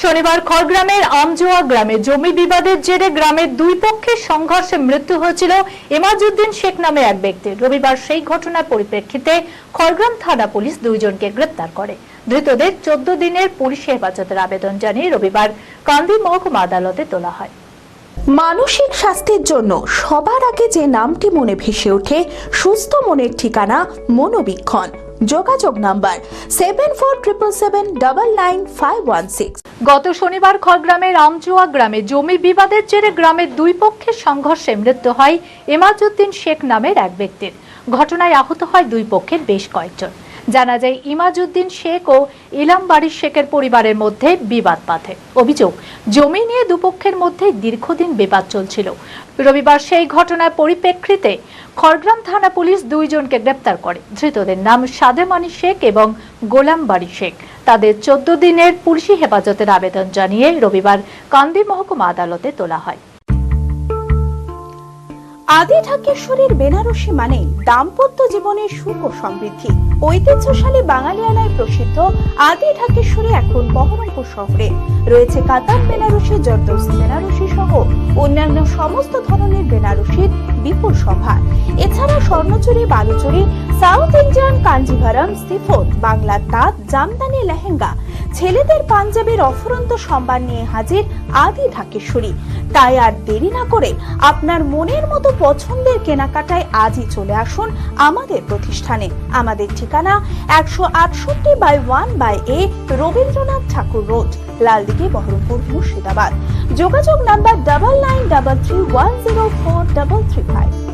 শনিবার খড়গ্রামের আমজোয়া গ্রামে জমি বিবাদের জেরে গ্রামের দুই পক্ষের সংঘর্ষে মৃত্যু হয়েছিল এমাজউদ্দিন শেখ নামে এক ব্যক্তির। রবিবার সেই ঘটনার পরিপ্রেক্ষিতে খড়গ্রাম থানা পুলিশ দুইজনকে গ্রেপ্তার করে। ধৃতদের 14 দিনের পুলিশ হেফাজতের আবেদন জানিয়ে রবিবার কান্দি মহকুমা আদালতে তোলা হয়। মানসিক স্বাস্থ্যের জন্য সবার আগে যে নামটি মনে ভেসে ওঠে, সুস্থ মনের ঠিকানা মনোবীক্ষণ। যোগাযোগ নাম্বার 7477799516। গত শনিবার খড়গ্রামের আমজোয়া গ্রামে জমি বিবাদের জেরে গ্রামের দুই পক্ষের সংঘর্ষে মৃত্যু হয় এমাজউদ্দিন শেখ নামের এক ব্যক্তির। ঘটনায় আহত হয় দুই পক্ষের বেশ কয়েকজন। জানা যায়, ইমাজউদ্দিন শেখ ও ইলামবাড়ি শেখের পরিবারের মধ্যে বিবাদ বাধে। অভিযোগ, জমি নিয়ে দুপক্ষের মধ্যে দীর্ঘদিন বিবাদ চলছিল। রবিবার সেই ঘটনার পরিপ্রেক্ষিতে খড়গ্রাম থানা পুলিশ দুইজনকে গ্রেপ্তার করে। ধৃতদের নাম সাদেমানি শেখ এবং গোলামবাড়ি শেখ। তাদের 14 দিনের পুলিশি হেফাজতের আবেদন জানিয়ে রবিবার কান্দি মহকুমা আদালতে তোলা হয়। আদি ঢাকেশ্বরীর বেনারসি মানে দাম্পত্য জীবনের সুখ ও সমৃদ্ধি। ঐতিহ্যশালী বাঙালিয়ানায় প্রসিদ্ধ আদি ঢাকেশ্বরী এখন বহরমপুর শহরে রয়েছে। কাতান বেনারসি, জর্দৌসি বেনারসি সহ অন্যান্য সমস্ত ধরনের বেনারসির বিপুল সম্ভার। এছাড়া Swarnachuri, Baluchari, south Indian Kanjivaram, chiffon, বাংলার তাঁত, জামদানি লেহেঙ্গা, ছেলেদের পাঞ্জাবের অফুরন্ত সম্ভার নিয়ে হাজির আদি ঢাকেশ্বরী। তাই আর দেরি না করে আপনার মনের মতো পছন্দের কেনাকাটায় আজই চলে আসুন আমাদের প্রতিষ্ঠানে। আমাদের ঠিকানা 168/1/A রবীন্দ্রনাথ ঠাকুর রোড, লালদিঘি, বহরমপুর, মুর্শিদাবাদ। যোগাযোগ নাম্বার 9933104335।